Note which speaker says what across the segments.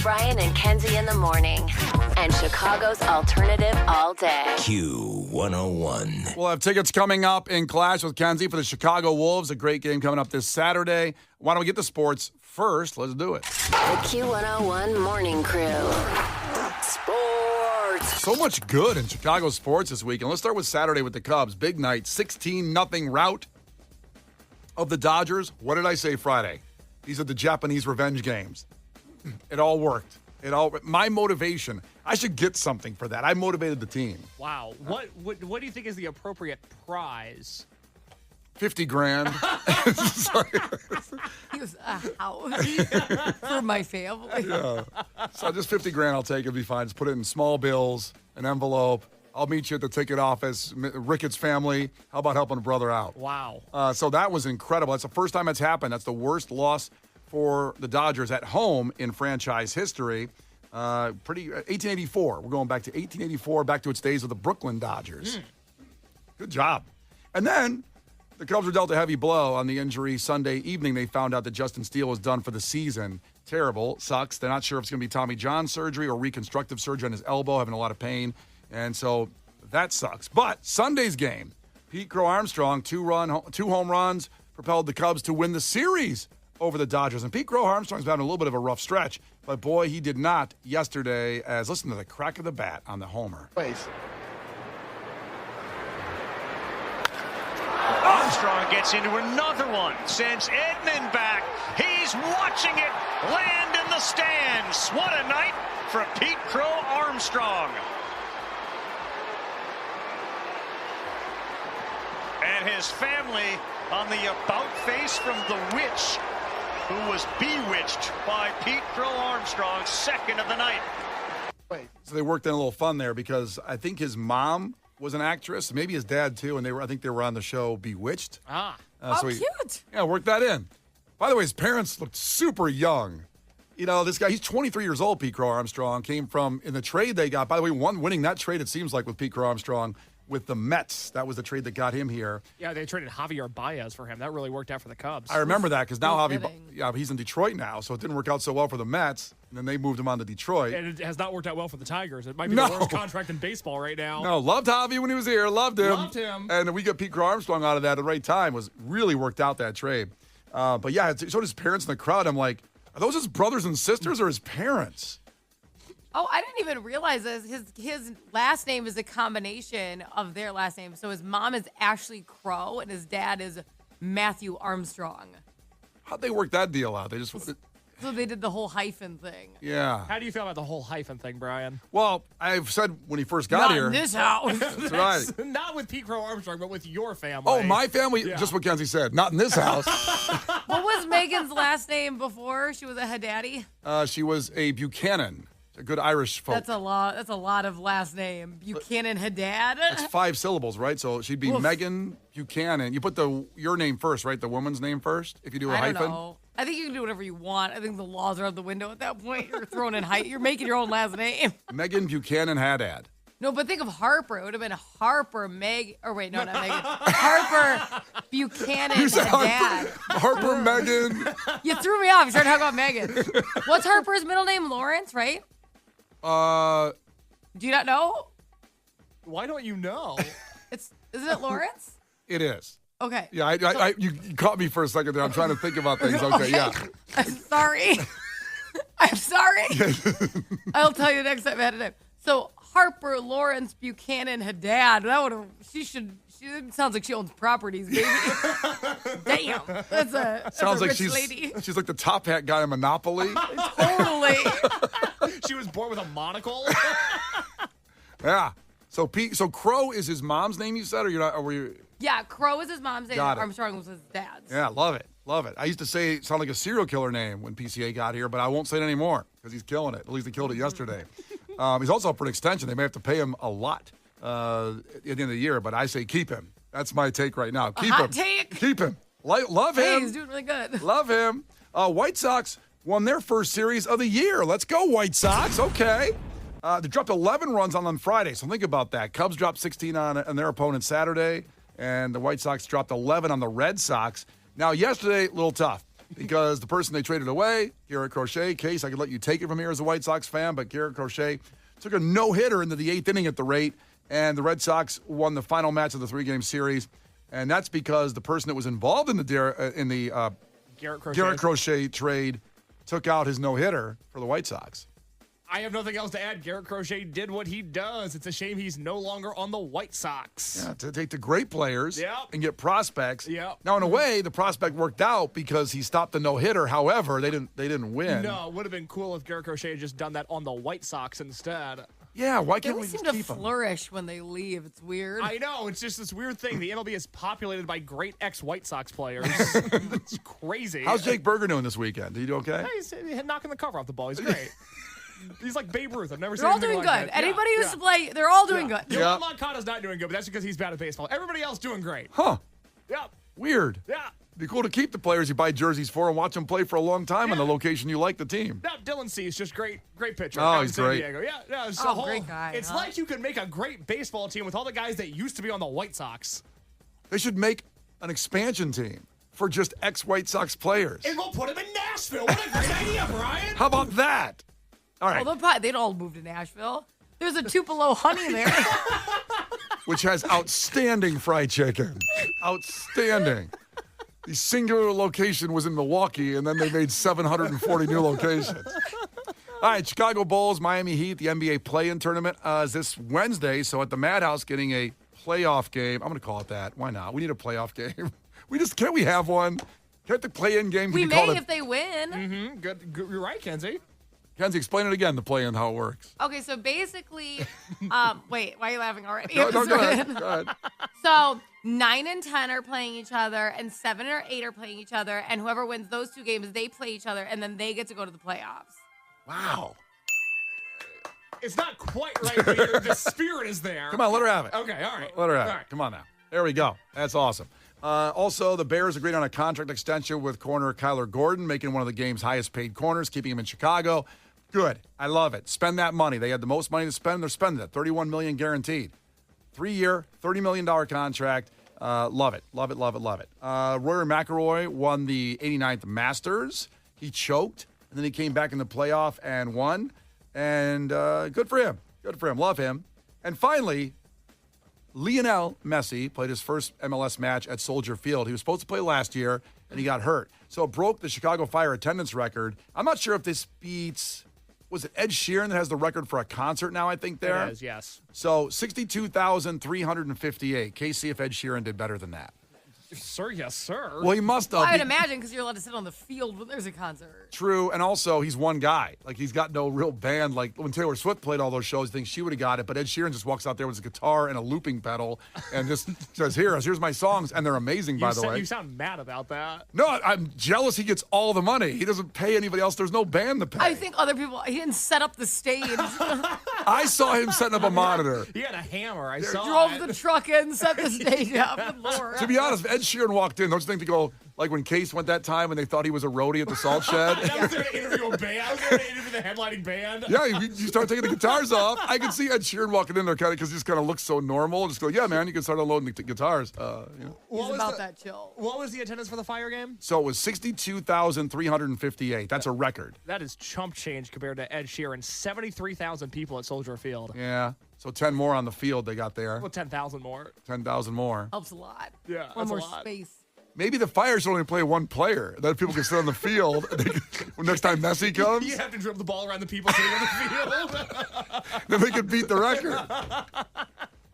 Speaker 1: Brian and Kenzie in the morning. And Chicago's alternative all day.
Speaker 2: Q101.
Speaker 3: We'll have tickets coming up in Clash with Kenzie for the Chicago Wolves. A great game coming up this Saturday. Why don't we get to sports first? Let's do it.
Speaker 1: The Q101 Morning Crew. Sports.
Speaker 3: So much good in Chicago sports this week. And let's start with Saturday with the Cubs. Big night, 16-0 rout of the Dodgers. What did I say Friday? These are the Japanese revenge games. It all worked. My motivation, I should get something for that. I motivated the team.
Speaker 4: Wow. What do you think is the appropriate prize?
Speaker 3: $50,000. Sorry.
Speaker 5: He was a house for my family.
Speaker 3: Yeah. So just $50,000 I'll take. It'll be fine. Just put it in small bills, an envelope. I'll meet you at the ticket office. Ricketts family. How about helping a brother out?
Speaker 4: Wow.
Speaker 3: So that was incredible. That's the first time that's happened. That's the worst loss for the Dodgers at home in franchise history. 1884. We're going back to 1884, back to its days with the Brooklyn Dodgers. Good job. And then the Cubs were dealt a heavy blow on the injury Sunday evening. They found out that Justin Steele was done for the season. Terrible. Sucks. They're not sure if it's going to be Tommy John surgery or reconstructive surgery on his elbow, having a lot of pain. And so that sucks. But Sunday's game, Pete Crow Armstrong, two home runs, propelled the Cubs to win the series over the Dodgers. And Pete Crow Armstrong's been having a little bit of a rough stretch. But, boy, he did not yesterday, as listen to the crack of the bat on the homer.
Speaker 6: Armstrong gets into another one, sends Edman back. He's watching it land in the stands. What a night for Pete Crow Armstrong. And his family on the about face from the witch, who was bewitched by Pete Crow Armstrong, second of the night.
Speaker 3: So they worked in a little fun there because I think his mom was an actress, maybe his dad too, and I think they were on the show Bewitched.
Speaker 5: So cute.
Speaker 3: Yeah, worked that in. By the way, his parents looked super young. You know, this guy, he's 23 years old, Pete Crow Armstrong, came from, in the trade they got, by the way, winning that trade, it seems like, with Pete Crow Armstrong, with the Mets. That was the trade that got him here.
Speaker 4: Yeah, they traded Javier Baez for him. That really worked out for the Cubs.
Speaker 3: I remember that because now
Speaker 5: No
Speaker 3: he's in Detroit now, so it didn't work out so well for the Mets. And then they moved him on to Detroit.
Speaker 4: And it has not worked out well for the Tigers. It might be the worst contract in baseball right now.
Speaker 3: No, loved Javi when he was here. Loved him.
Speaker 4: Loved him.
Speaker 3: And we got Pete Crow Armstrong out of that at the right time. Was really worked out that trade. But yeah, so his parents in the crowd. I'm like, are those his brothers and sisters or his parents?
Speaker 5: Oh, I didn't even realize this. His last name is a combination of their last names. So his mom is Ashley Crow and his dad is Matthew Armstrong.
Speaker 3: How'd they work that deal out? They just...
Speaker 5: So they did the whole hyphen thing.
Speaker 3: Yeah.
Speaker 4: How do you feel about the whole hyphen thing, Brian?
Speaker 3: Well, I've said when he first got here...
Speaker 5: Not in this house.
Speaker 3: That's right.
Speaker 4: Not with Pete Crow Armstrong, but with your family.
Speaker 3: Oh, my family?
Speaker 4: Yeah.
Speaker 3: Just what Kenzie said. Not in this house.
Speaker 5: What was Megan's last name before she was a Haddadi?
Speaker 3: She was a Buchanan. A good Irish folk.
Speaker 5: That's a lot of last name. Buchanan Haddad.
Speaker 3: It's 5 syllables, right? So she'd be Megan Buchanan. You put your name first, right? The woman's name first, if you do a hyphen?
Speaker 5: I don't know. I think you can do whatever you want. I think the laws are out the window at that point. You're throwing in height. You're making your own last name.
Speaker 3: Megan Buchanan Haddad.
Speaker 5: No, but think of Harper. It would have been Harper Meg. Or wait, no, not Megan. Harper Buchanan
Speaker 3: You said
Speaker 5: Haddad.
Speaker 3: Harper Megan.
Speaker 5: You threw me off. You started talking about Megan. What's Harper's middle name? Lawrence, right? Do you not know?
Speaker 4: Why don't you know?
Speaker 5: Isn't it Lawrence?
Speaker 3: It is.
Speaker 5: Okay.
Speaker 3: Yeah, you caught me for a second there. I'm trying to think about things. Okay, yeah.
Speaker 5: I'm sorry. I'm sorry. I'll tell you next time I had a name. So Harper Lawrence Buchanan Haddad. She sounds like she owns properties, baby. Damn. That's a
Speaker 3: like
Speaker 5: rich lady.
Speaker 3: She's like the top hat guy in Monopoly.
Speaker 5: Totally.
Speaker 4: She was born with a monocle.
Speaker 3: Yeah. So Crow is his mom's name, you said, or you're not? Or were you?
Speaker 5: Yeah, Crow is his mom's name.
Speaker 3: Got it.
Speaker 5: Armstrong was his dad's.
Speaker 3: Yeah, love it. Love it. I used to sound like a serial killer name when PCA got here, but I won't say it anymore because he's killing it. At least he killed it yesterday. He's also up for an extension. They may have to pay him a lot at the end of the year, but I say keep him. That's my take right now. Keep him.
Speaker 5: Take.
Speaker 3: Keep him. Love him.
Speaker 5: Hey, he's doing really good.
Speaker 3: Love him. White Sox won their first series of the year. Let's go, White Sox. Okay. They dropped 11 runs on Friday, so think about that. Cubs dropped 16 on their opponent Saturday, and the White Sox dropped 11 on the Red Sox. Now, yesterday, a little tough. because the person they traded away, Garrett Crochet, Case, I could let you take it from here as a White Sox fan, but Garrett Crochet took a no-hitter into the 8th inning at the rate, and the Red Sox won the final match of the 3-game series, and that's because the person that was involved in the Garrett Crochet trade took out his no-hitter for the White Sox.
Speaker 4: I have nothing else to add. Garrett Crochet did what he does. It's a shame he's no longer on the White Sox.
Speaker 3: Yeah, to take the great players and get prospects.
Speaker 4: Yep.
Speaker 3: Now, in a way, the prospect worked out because he stopped the no-hitter. However, they didn't win.
Speaker 4: No, it would have been cool if Garrett Crochet had just done that on the White Sox instead.
Speaker 3: Yeah, why
Speaker 5: They
Speaker 3: can't we
Speaker 5: always
Speaker 3: just
Speaker 5: seem to
Speaker 3: keep him?
Speaker 5: flourish when they leave. It's weird.
Speaker 4: I know. It's just this weird thing. The MLB is populated by great ex-White Sox players. It's crazy.
Speaker 3: How's Jake Berger doing this weekend? Did he do okay?
Speaker 4: Hey, he's knocking the cover off the ball. He's great. He's like Babe Ruth. I've never
Speaker 5: They're
Speaker 4: seen
Speaker 5: all
Speaker 4: anything
Speaker 5: doing
Speaker 4: like
Speaker 5: good.
Speaker 4: that.
Speaker 5: Anybody
Speaker 4: yeah,
Speaker 5: who used to play, they're all doing good.
Speaker 4: Yoel Moncada's not doing good, but that's because he's bad at baseball. Everybody else doing great.
Speaker 3: Huh.
Speaker 4: Yeah.
Speaker 3: Weird.
Speaker 4: Yeah.
Speaker 3: It'd be cool to keep the players you buy jerseys for and watch them play for a long time in the location you like the team.
Speaker 4: No, Dylan C is just great pitcher.
Speaker 3: Oh,
Speaker 4: out in
Speaker 3: he's
Speaker 4: San
Speaker 3: great.
Speaker 4: Diego. Yeah, no, it's
Speaker 5: Great guy.
Speaker 4: It's like you could make a great baseball team with all the guys that used to be on the White Sox.
Speaker 3: They should make an expansion team for just ex-White Sox players.
Speaker 4: And we'll put them in Nashville. What a great idea, Brian.
Speaker 3: How about that? All right.
Speaker 5: Well, they'd all move to Nashville. There's a Tupelo honey there.
Speaker 3: Which has outstanding fried chicken. Outstanding. The singular location was in Milwaukee, and then they made 740 new locations. All right, Chicago Bulls, Miami Heat, the NBA play-in tournament is this Wednesday. So at the Madhouse, getting a playoff game. I'm going to call it that. Why not? We need a playoff game. Can't we have one? Can't the play-in game
Speaker 5: We
Speaker 3: be called
Speaker 5: may if they win.
Speaker 4: Mm-hmm. Good. You're right, Kenzie.
Speaker 3: Kenzie, explain it again, the play-in, how it works.
Speaker 5: Okay, so basically, wait, why are you laughing already?
Speaker 3: No, go ahead. Go ahead.
Speaker 5: So 9 and 10 are playing each other, and 7 or 8 are playing each other, and whoever wins those 2 games, they play each other, and then they get to go to the playoffs.
Speaker 3: Wow.
Speaker 4: It's not quite right, but the spirit is there.
Speaker 3: Come on, let her have it.
Speaker 4: Okay, all right.
Speaker 3: Let her have
Speaker 4: All
Speaker 3: it.
Speaker 4: right.
Speaker 3: Come on now. There we go. That's awesome. Also, the Bears agreed on a contract extension with corner Kyler Gordon, making him one of the game's highest-paid corners, keeping him in Chicago. Good. I love it. Spend that money. They had the most money to spend. They're spending it. $31 million guaranteed. 3-year, $30 million contract. Love it. Love it, love it, love it. Rory McIlroy won the 89th Masters. He choked, and then he came back in the playoff and won. And good for him. Good for him. Love him. And finally, Lionel Messi played his first MLS match at Soldier Field. He was supposed to play last year, and he got hurt. So it broke the Chicago Fire attendance record. I'm not sure if this beats, was it Ed Sheeran that has the record for a concert now, I think, there?
Speaker 4: It is, yes.
Speaker 3: So 62,358. KC if Ed Sheeran did better than that.
Speaker 4: Sir, yes, sir.
Speaker 3: Well, he must have.
Speaker 5: I would imagine because you're allowed to sit on the field when there's a concert.
Speaker 3: True, and also he's one guy. Like he's got no real band. Like when Taylor Swift played all those shows, I think she would have got it. But Ed Sheeran just walks out there with his guitar and a looping pedal and just says, here's my songs. And they're amazing, by the way.
Speaker 4: You sound mad about that.
Speaker 3: No, I'm jealous he gets all the money. He doesn't pay anybody else. There's no band to pay.
Speaker 5: I think other people, he didn't set up the stage.
Speaker 3: I saw him setting up a monitor.
Speaker 4: He had a hammer. I saw
Speaker 5: Drove
Speaker 4: it.
Speaker 5: the truck in, set the stage up. Good Lord.
Speaker 3: To be honest, if Ed Sheeran walked in, don't you think to go, like when Case went that time and they thought he was a roadie at the Salt Shed?
Speaker 4: I was there to interview a band. I was there to interview the headlining band.
Speaker 3: Yeah, you start taking the guitars off. I can see Ed Sheeran walking in there kind of because he just kind of looks so normal. Just go, yeah, man, you can start unloading the guitars.
Speaker 5: He's about that chill.
Speaker 4: What was the attendance for the Fire game?
Speaker 3: So it was 62,358. That's a record.
Speaker 4: That is chump change compared to Ed Sheeran. 73,000 people at Soldier Field.
Speaker 3: Yeah. So 10 more on the field they got there.
Speaker 4: Well, 10,000 more.
Speaker 3: 10,000 more.
Speaker 5: Helps a lot.
Speaker 4: Yeah,
Speaker 5: One
Speaker 4: that's a
Speaker 5: more
Speaker 4: lot.
Speaker 5: space.
Speaker 3: Maybe the Fire should only play one player. Then people can sit on the field. When next time Messi comes,
Speaker 4: You have to dribble the ball around the people sitting on the field.
Speaker 3: then they could beat the record.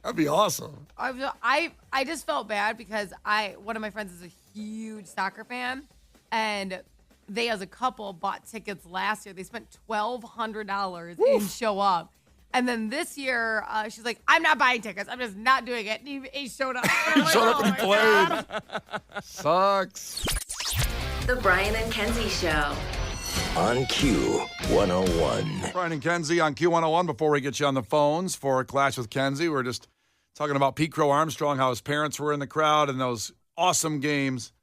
Speaker 3: That'd be awesome.
Speaker 5: I just felt bad because one of my friends is a huge soccer fan, and they as a couple bought tickets last year. They spent $1,200 and show up. And then this year, she's like, I'm not buying tickets. I'm just not doing it. And he showed up.
Speaker 3: He showed up and he played. Sucks.
Speaker 1: The Brian and Kenzie Show.
Speaker 2: On Q101.
Speaker 3: Brian and Kenzie on Q101. Before we get you on the phones for a Clash with Kenzie, we're just talking about Pete Crow Armstrong, how his parents were in the crowd in those awesome games,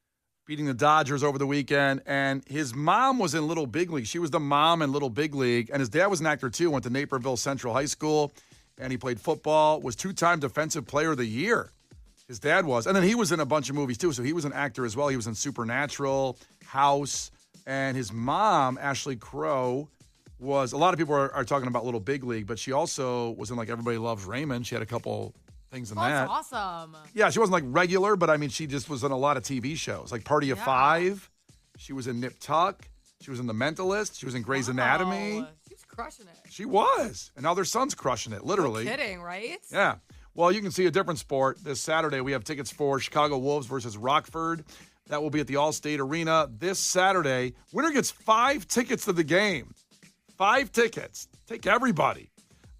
Speaker 3: beating the Dodgers over the weekend. And his mom was in Little Big League. She was the mom in Little Big League. And his dad was an actor, too. Went to Naperville Central High School, and he played football, was 2-time Defensive Player of the Year. His dad was. And then he was in a bunch of movies, too. So he was an actor as well. He was in Supernatural, House. And his mom, Ashley Crow, was, a lot of people are talking about Little Big League, but she also was in, like, Everybody Loves Raymond. She had a couple things in that.
Speaker 5: That's awesome.
Speaker 3: Yeah, she wasn't, like, regular, but, I mean, she just was in a lot of TV shows. Like Party of Five. She was in Nip Tuck. She was in The Mentalist. She was in Grey's Anatomy.
Speaker 5: She's crushing it.
Speaker 3: She was. And now their son's crushing it, literally.
Speaker 5: No kidding, right?
Speaker 3: Yeah. Well, you can see a different sport. This Saturday, we have tickets for Chicago Wolves versus Rockford. That will be at the Allstate Arena this Saturday. Winner gets 5 tickets to the game. 5 tickets. Take everybody.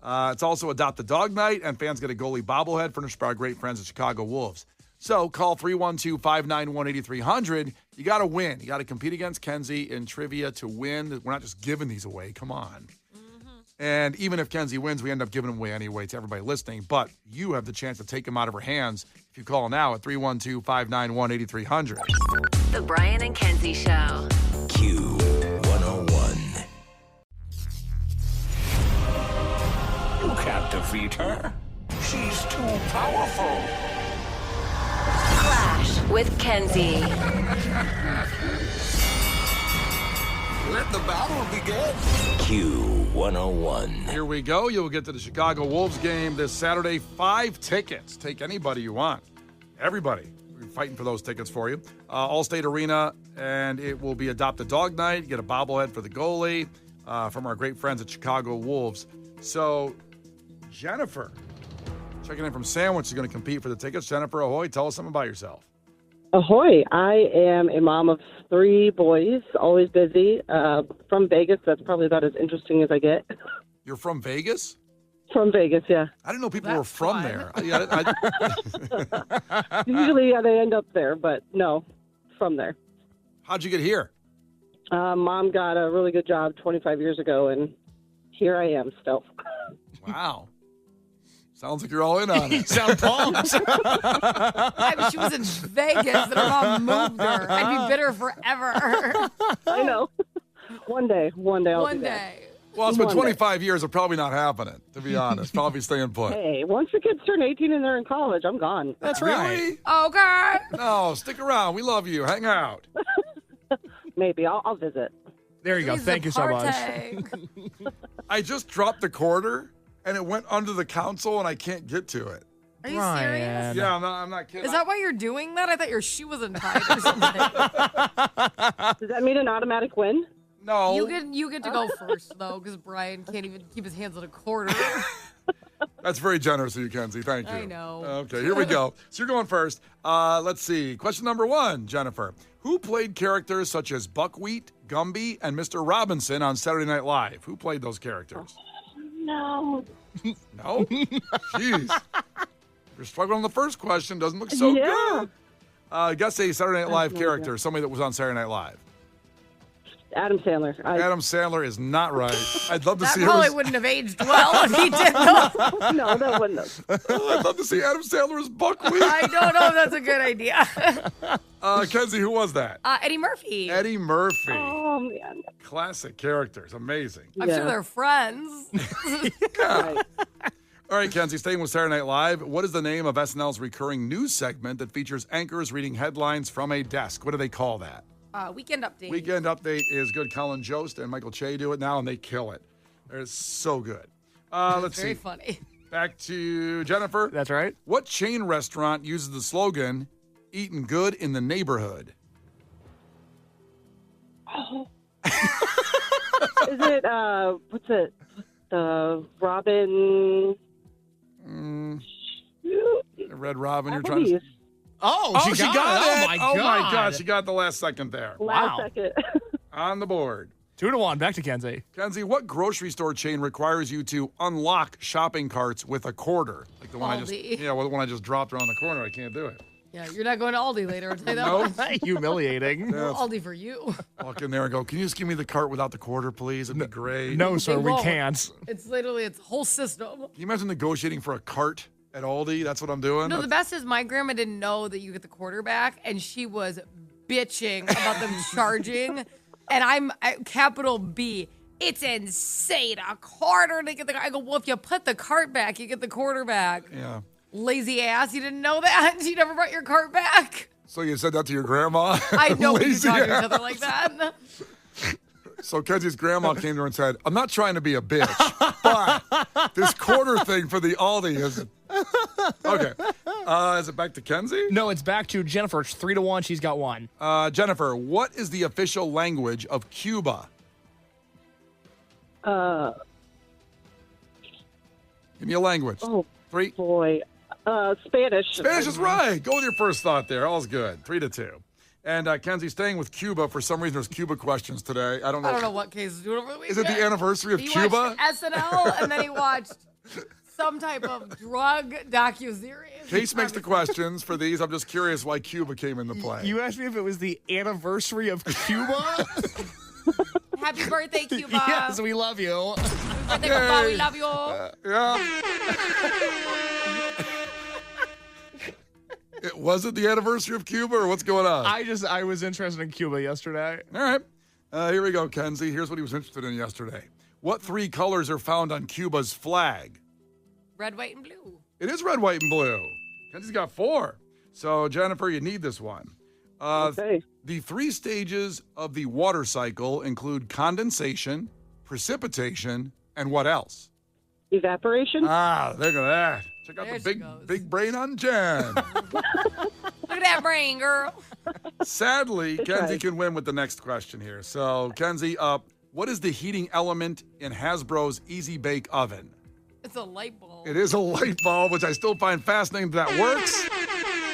Speaker 3: It's also Adopt a Dog Night, and fans get a goalie bobblehead furnished by our great friends at Chicago Wolves. So call 312-591-8300. You got to win. You got to compete against Kenzie in trivia to win. We're not just giving these away. Come on. And even if Kenzie wins, we end up giving them away anyway to everybody listening. But you have the chance to take them out of her hands if you call now at 312-591-8300.
Speaker 1: The Brian and Kenzie Show.
Speaker 2: Q101.
Speaker 7: You can't defeat her. She's too powerful.
Speaker 1: Clash with Kenzie.
Speaker 7: Let the battle begin.
Speaker 2: Q101.
Speaker 3: Here we go. You'll get to the Chicago Wolves game this Saturday. 5 tickets. Take anybody you want. Everybody. We're fighting for those tickets for you. Allstate Arena, and it will be Adopt a Dog Night. You get a bobblehead for the goalie from our great friends at Chicago Wolves. So, Jennifer, checking in from Sandwich, is going to compete for the tickets. Jennifer, ahoy. Tell us something about yourself.
Speaker 8: Ahoy. I am a mom of 3 boys, always busy. From Vegas. That's probably about as interesting as I get.
Speaker 3: You're from Vegas?
Speaker 8: From Vegas, yeah.
Speaker 3: I didn't know people were
Speaker 5: That's
Speaker 3: from
Speaker 5: fun.
Speaker 3: there.
Speaker 8: Usually they end up there, but no, from there.
Speaker 3: How'd you get here?
Speaker 8: Mom got a really good job 25 years ago, and here I am still.
Speaker 3: Wow. Sounds like you're all in on
Speaker 4: You
Speaker 3: it.
Speaker 4: sound pumped.
Speaker 5: I mean, she was in Vegas and her mom moved her. I'd be bitter forever.
Speaker 8: I know. One day I'll
Speaker 5: One
Speaker 8: be back.
Speaker 5: day.
Speaker 3: Well, it's been
Speaker 8: One day.
Speaker 3: 25 years of probably not happening, to be honest. Probably staying put.
Speaker 8: Hey, once the kids turn 18 and they're in college, I'm gone.
Speaker 4: That's
Speaker 3: Really?
Speaker 5: Okay.
Speaker 3: No, stick around. We love you. Hang out.
Speaker 8: Maybe I'll visit.
Speaker 4: There you go.
Speaker 5: Please
Speaker 4: Thank you so much.
Speaker 5: partake.
Speaker 3: I just dropped the quarter, and it went under the console, and I can't get to it.
Speaker 5: Are you
Speaker 4: Ryan.
Speaker 5: serious?
Speaker 3: Yeah, I'm not kidding.
Speaker 5: Is that why you're doing that? I thought your shoe was untied or something.
Speaker 8: Does that mean an automatic win?
Speaker 3: No.
Speaker 5: You get to go first though, because Brian can't even keep his hands on a quarter.
Speaker 3: That's very generous of you, Kenzie. Thank you.
Speaker 5: I know.
Speaker 3: Okay, here we go. So you're going first. Let's see. Question number 1, Jennifer. Who played characters such as Buckwheat, Gumby, and Mr. Robinson on Saturday Night Live? Who played those characters?
Speaker 8: No.
Speaker 3: No? Jeez. You're struggling on the first question. Doesn't look so
Speaker 8: Yeah.
Speaker 3: good. Guess a Saturday Night Live
Speaker 8: no
Speaker 3: character, somebody that was on Saturday Night Live.
Speaker 8: Adam Sandler.
Speaker 3: Adam Sandler is not right. I'd love to
Speaker 5: That
Speaker 3: see
Speaker 5: probably
Speaker 3: him.
Speaker 5: wouldn't have aged well if he did though.
Speaker 8: No, that wouldn't have.
Speaker 3: I'd love to see Adam Sandler as Buckwheat.
Speaker 5: I don't know if that's a good idea.
Speaker 3: Kenzie, who was that?
Speaker 5: Eddie Murphy.
Speaker 3: Eddie Murphy.
Speaker 8: Oh, man.
Speaker 3: Classic characters. Amazing.
Speaker 5: I'm sure they're friends.
Speaker 8: Right.
Speaker 3: All right, Kenzie, staying with Saturday Night Live, what is the name of SNL's recurring news segment that features anchors reading headlines from a desk? What do they call that?
Speaker 5: Weekend update.
Speaker 3: Weekend Update is good. Colin Jost and Michael Che do it now, and they kill it. They're so good. Let's
Speaker 5: Very
Speaker 3: see.
Speaker 5: funny.
Speaker 3: Back to Jennifer.
Speaker 4: That's right.
Speaker 3: What chain restaurant uses the slogan, eating good in the neighborhood?
Speaker 8: Is it, what's it? The Robin.
Speaker 3: Red Robin, you're trying to...
Speaker 8: Applebee's.
Speaker 4: Oh, she got it.
Speaker 3: Oh, my God. She got the last second there.
Speaker 8: Last
Speaker 4: Wow.
Speaker 8: second.
Speaker 3: On the board.
Speaker 4: 2-1. Back to Kenzie.
Speaker 3: Kenzie, what grocery store chain requires you to unlock shopping carts with a quarter? Like the one
Speaker 5: Aldi.
Speaker 3: the one I just dropped around the corner. I can't do it.
Speaker 5: Yeah, you're not going to Aldi later. I'll tell you that
Speaker 3: Nope.
Speaker 5: one.
Speaker 4: Humiliating.
Speaker 5: Well, Aldi for you.
Speaker 3: Walk in there and go, can you just give me the cart without the quarter, please? It'd be great.
Speaker 4: No, sir,
Speaker 5: They
Speaker 4: we
Speaker 5: won't.
Speaker 4: can't.
Speaker 5: It's literally its whole system.
Speaker 3: Can you imagine negotiating for a cart at Aldi? That's what I'm doing.
Speaker 5: No, the best is my grandma didn't know that you get the quarter back, and she was bitching about them charging. And I'm capital B. It's insane. A quarter to get the. I go, well, if you put the cart back, you get the quarter back.
Speaker 3: Yeah.
Speaker 5: Lazy ass. You didn't know that? You never brought your cart back?
Speaker 3: So you said that to your grandma?
Speaker 5: I know we
Speaker 3: Lazy
Speaker 5: talk to each
Speaker 3: ass.
Speaker 5: other like that.
Speaker 3: So Kenzie's grandma came to her and said, I'm not trying to be a bitch, but this quarter thing for the Aldi is... Okay. Is it back to Kenzie?
Speaker 4: No, it's back to Jennifer. It's 3-1. She's got one.
Speaker 3: Jennifer, what is the official language of Cuba?
Speaker 8: Uh,
Speaker 3: Give me a language.
Speaker 8: oh,
Speaker 3: 3.
Speaker 8: boy. Spanish.
Speaker 3: Spanish is right. Go with your first thought there. All's good. 3-2. And Kenzie, staying with Cuba. For some reason, there's Cuba questions today. I don't know what
Speaker 5: Case is doing over the
Speaker 3: Is
Speaker 5: weekend.
Speaker 3: it the anniversary of
Speaker 5: He
Speaker 3: Cuba?
Speaker 5: watched SNL, and then he watched some type of drug docuseries.
Speaker 3: Case makes the questions for these. I'm just curious why Cuba came into play.
Speaker 4: You asked me if it was the anniversary of Cuba?
Speaker 5: Happy birthday, Cuba.
Speaker 4: Yes, we love you.
Speaker 5: Happy birthday, Cuba. We love you.
Speaker 3: Yeah. Was it the anniversary of Cuba or what's going on?
Speaker 4: I was interested in Cuba yesterday.
Speaker 3: All right. Here we go, Kenzie. Here's what he was interested in yesterday. What 3 colors are found on Cuba's flag?
Speaker 5: Red, white, and blue.
Speaker 3: It is red, white, and blue. Kenzie's got 4. So, Jennifer, you need this one.
Speaker 8: Okay.
Speaker 3: The 3 stages of the water cycle include condensation, precipitation, and what else?
Speaker 8: Evaporation.
Speaker 3: Ah, look at that. Check out
Speaker 5: There
Speaker 3: the
Speaker 5: she goes.
Speaker 3: big brain on Jen.
Speaker 5: Look at that brain, girl.
Speaker 3: Sadly, Kenzie
Speaker 8: right.
Speaker 3: can win with the next question here. So, Kenzie, what is the heating element in Hasbro's Easy Bake Oven?
Speaker 5: It's a light bulb.
Speaker 3: It is a light bulb, which I still find fascinating that works.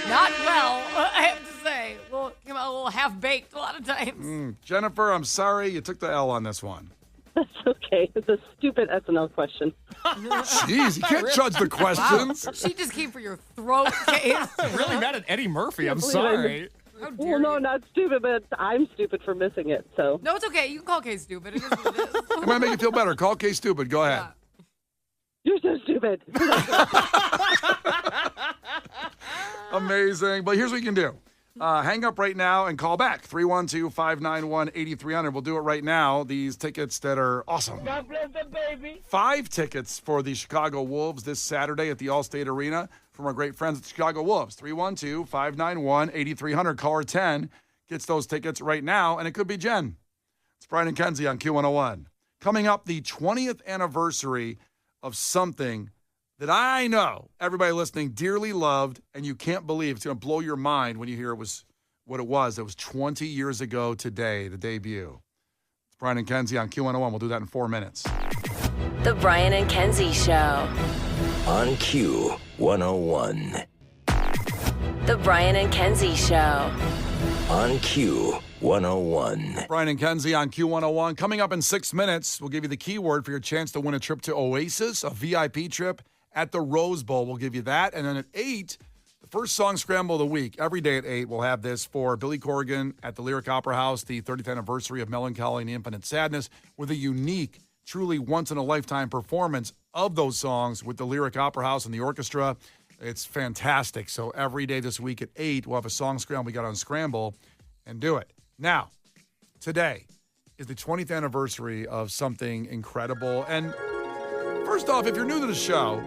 Speaker 5: Not well, I have to say. Well, came out a little half-baked a lot of times.
Speaker 3: Jennifer, I'm sorry you took the L on this one.
Speaker 8: That's okay. It's a stupid SNL question.
Speaker 3: Jeez, you can't judge the questions.
Speaker 5: She just came for your throat, Case.
Speaker 4: I'm really mad at Eddie Murphy. I'm
Speaker 8: believe
Speaker 4: sorry.
Speaker 5: How dare
Speaker 8: Well, no,
Speaker 5: you.
Speaker 8: not stupid, but I'm stupid for missing it. So
Speaker 5: No, it's okay. You can call Case stupid. It is what it is.
Speaker 3: It might make you feel better. Call K Stupid. Go ahead.
Speaker 8: you're so stupid.
Speaker 3: Amazing. But here's what you can do. Hang up right now and call back. 312-591-8300. We'll do it right now. These tickets that are awesome. God bless the baby. 5 tickets for the Chicago Wolves this Saturday at the Allstate Arena from our great friends at the Chicago Wolves. 312-591-8300. Caller 10 gets those tickets right now, and it could be Jen. It's Brian and Kenzie on Q101. Coming up, the 20th anniversary of something that I know everybody listening dearly loved, and you can't believe it's going to blow your mind when you hear it was what it was. It was 20 years ago today, the debut. It's Brian and Kenzie on Q101. We'll do that in 4 minutes.
Speaker 1: The Brian and Kenzie Show.
Speaker 2: On Q101.
Speaker 1: The Brian and Kenzie Show.
Speaker 2: On Q101.
Speaker 3: Brian and Kenzie on Q101. Coming up in 6 minutes, we'll give you the keyword for your chance to win a trip to Oasis, a VIP trip at the Rose Bowl. We'll give you that. And then at 8, the first song scramble of the week. Every day at 8, we'll have this for Billy Corgan at the Lyric Opera House, the 30th anniversary of Melancholy and Infinite Sadness, with a unique, truly once-in-a-lifetime performance of those songs with the Lyric Opera House and the orchestra. It's fantastic. So every day this week at 8, we'll have a song scramble. We got on Scramble and do it. Now, today is the 20th anniversary of something incredible. And first off, if you're new to the show,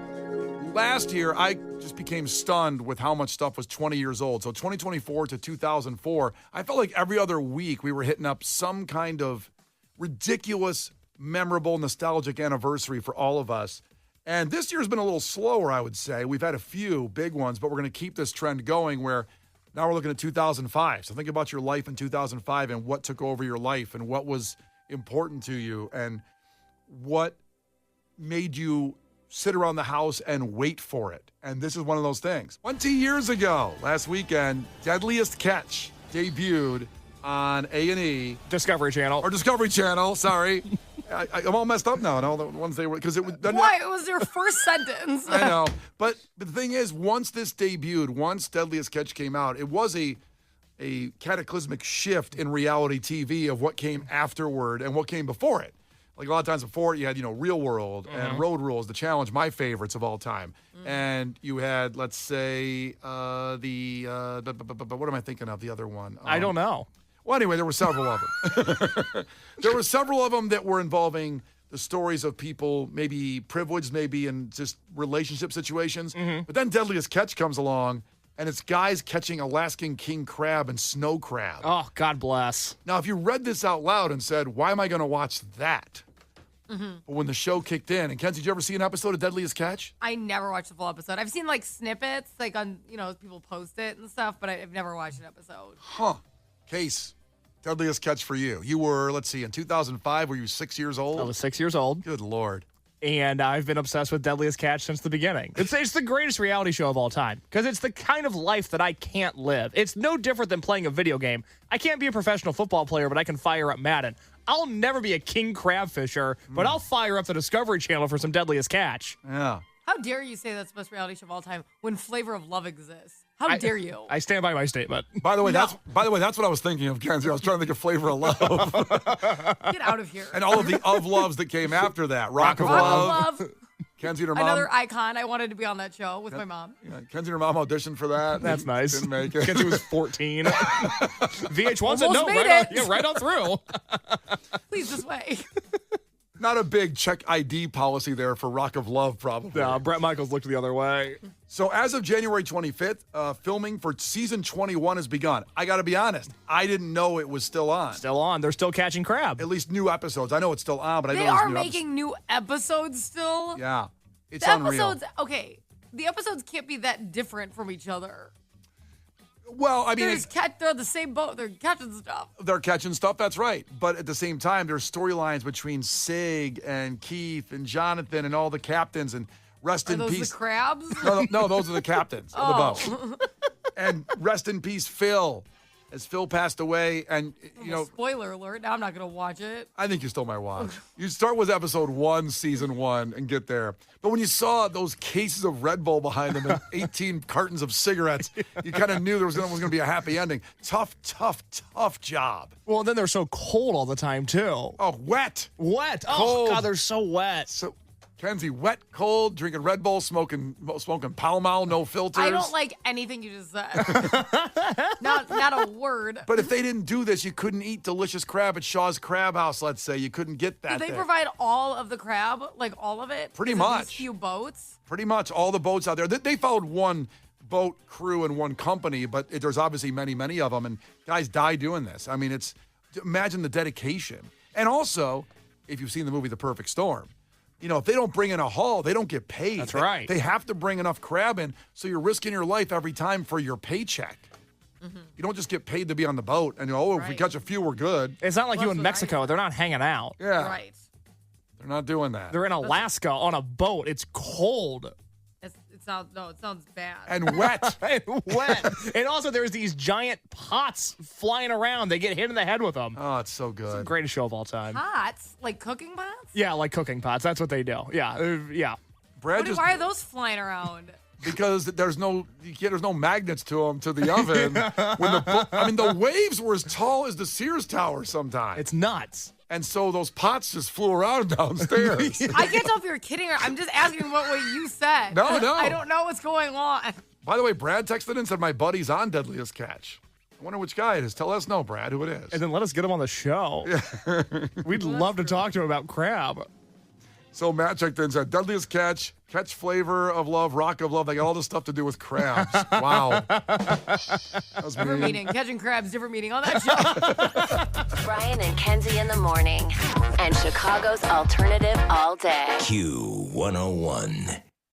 Speaker 3: last year I just became stunned with how much stuff was 20 years old. So 2024 to 2004, I felt like every other week we were hitting up some kind of ridiculous, memorable, nostalgic anniversary for all of us. And this year's been a little slower, I would say. We've had a few big ones, but we're going to keep this trend going where now we're looking at 2005. So think about your life in 2005 and what took over your life and what was important to you and what made you sit around the house and wait for it. And this is one of those things. 20 years ago, last weekend, Deadliest Catch debuted on A&E.
Speaker 4: Discovery Channel.
Speaker 3: Or Discovery Channel, sorry. I'm all messed up now and all the ones they were, because it was...
Speaker 5: Why? It was their first sentence.
Speaker 3: I know. But the thing is, once this debuted, once Deadliest Catch came out, it was a cataclysmic shift in reality TV of what came afterward and what came before it. Like a lot of times before, you had, Real World and Road Rules, The Challenge, my favorites of all time. And you had, let's say, what am I thinking of? The other one.
Speaker 4: I don't know.
Speaker 3: Well, anyway, there were several of them. There were several of them that were involving the stories of people maybe privileged, maybe in just relationship situations. But then Deadliest Catch comes along, and it's guys catching Alaskan king crab and snow crab.
Speaker 4: Oh, God bless.
Speaker 3: Now, if you read this out loud and said, why am I going to watch that? But when the show kicked in, and Kenzie, did you ever see an episode of Deadliest Catch?
Speaker 5: I never watched the full episode. I've seen like snippets, like on, people post it and stuff, but I've never watched an episode.
Speaker 3: Huh. Case, Deadliest Catch for you. You were, let's see, in 2005, were you 6 years old?
Speaker 4: I was 6 years old.
Speaker 3: Good Lord.
Speaker 4: And I've been obsessed with Deadliest Catch since the beginning. It's the greatest reality show of all time because it's the kind of life that I can't live. It's no different than playing a video game. I can't be a professional football player, but I can fire up Madden. I'll never be a king crab fisher, but I'll fire up the Discovery Channel for some Deadliest Catch.
Speaker 3: Yeah.
Speaker 5: How dare you say that's the best reality show of all time when Flavor of Love exists? How dare you?
Speaker 4: I stand by my statement.
Speaker 3: By the way, that's what I was thinking of, Kenzie. I was trying to think of Flavor of Love.
Speaker 5: Get out of here.
Speaker 3: And all of the of loves that came after that. Rock of Love. Kenzie and her mom.
Speaker 5: Another icon. I wanted to be on that show with my mom.
Speaker 3: Yeah, Kenzie and her mom auditioned for that.
Speaker 4: That's nice.
Speaker 3: Didn't make it.
Speaker 4: Kenzie was 14. VH1 said no,
Speaker 5: Almost made
Speaker 4: right on,
Speaker 5: it.
Speaker 4: yeah, right on through.
Speaker 5: Please, this way.
Speaker 3: Not a big check ID policy there for Rock of Love, probably.
Speaker 4: No, Brett Michaels looked the other way.
Speaker 3: So as of January 25th, filming for season 21 has begun. I got to be honest, I didn't know it was still on.
Speaker 4: Still on. They're still catching crab.
Speaker 3: At least new episodes. I know it's still on, but I know
Speaker 5: They
Speaker 3: there's
Speaker 5: are
Speaker 3: new
Speaker 5: making new episodes still.
Speaker 3: Yeah, it's
Speaker 5: The
Speaker 3: unreal.
Speaker 5: episodes, okay. The episodes can't be that different from each other.
Speaker 3: Well, I mean,
Speaker 5: They're the same boat. They're catching stuff.
Speaker 3: they're catching stuff. That's right. But at the same time, there's storylines between Sig and Keith and Jonathan and all the captains. And rest
Speaker 5: Are
Speaker 3: in
Speaker 5: those
Speaker 3: peace.
Speaker 5: the crabs?
Speaker 3: No, those are the captains of the boat. And rest in peace, Phil, as Phil passed away. And
Speaker 5: Spoiler alert. Now I'm not going to watch it.
Speaker 3: I think you stole my watch. You start with episode 1, season 1, and get there. But when you saw those cases of Red Bull behind them and 18 cartons of cigarettes, you kind of knew there was going to be a happy ending. Tough job.
Speaker 4: Well, then they're so cold all the time, too.
Speaker 3: Oh, wet.
Speaker 4: Wet.
Speaker 3: Cold.
Speaker 4: Oh, God, they're so wet.
Speaker 3: So, Kenzie, wet, cold, drinking Red Bull, smoking Pall Mall, no filters.
Speaker 5: I don't like anything you just said. not a word.
Speaker 3: But if they didn't do this, you couldn't eat delicious crab at Shaw's Crab House, let's say. You couldn't get that
Speaker 5: Did they
Speaker 3: there.
Speaker 5: provide all of the crab? Like all of it?
Speaker 3: Pretty
Speaker 5: Is it these
Speaker 3: much.
Speaker 5: few boats?
Speaker 3: Pretty much all the boats out there. They followed one boat crew and one company, but there's obviously many of them, and guys die doing this. I mean, imagine the dedication. And also, if you've seen the movie The Perfect Storm, if they don't bring in a haul, they don't get paid.
Speaker 4: That's right.
Speaker 3: They have to bring enough crab in, so you're risking your life every time for your paycheck. You don't just get paid to be on the boat and, if we
Speaker 5: Right.
Speaker 3: catch a few, we're good.
Speaker 4: It's not like you
Speaker 5: Plus
Speaker 4: in
Speaker 5: with
Speaker 4: Mexico.
Speaker 5: ice.
Speaker 4: They're not hanging out.
Speaker 3: Yeah.
Speaker 5: Right.
Speaker 3: They're not doing that.
Speaker 4: They're in Alaska on a boat. It's cold
Speaker 5: It sounds bad.
Speaker 3: And wet.
Speaker 4: and wet. And also, there's these giant pots flying around. They get hit in the head with them.
Speaker 3: Oh, it's so good.
Speaker 4: Greatest show of all time.
Speaker 5: Pots? Like cooking pots?
Speaker 4: Yeah, like cooking pots. That's what they do. Yeah, yeah.
Speaker 3: Brad
Speaker 5: Why are those flying around?
Speaker 3: because there's no magnets to them to the oven. The waves were as tall as the Sears Tower sometimes.
Speaker 4: It's nuts.
Speaker 3: And so those pots just flew around downstairs.
Speaker 5: I can't tell if you're kidding or I'm just asking what you said.
Speaker 3: No.
Speaker 5: I don't know what's going on.
Speaker 3: By the way, Brad texted in and said, my buddy's on Deadliest Catch. I wonder which guy it is. Tell us, Brad, who it is.
Speaker 4: And then let us get him on the show. We'd love to talk to him about crab.
Speaker 3: So Matt checked in and said, Deadliest Catch, Flavor of Love, Rock of Love. They got all this stuff to do with crabs. Wow. That was
Speaker 5: Different
Speaker 3: mean.
Speaker 5: meaning. Catching crabs, different meaning on that show.
Speaker 1: Brian and Kenzie in the morning. And Chicago's alternative all day.
Speaker 2: Q101.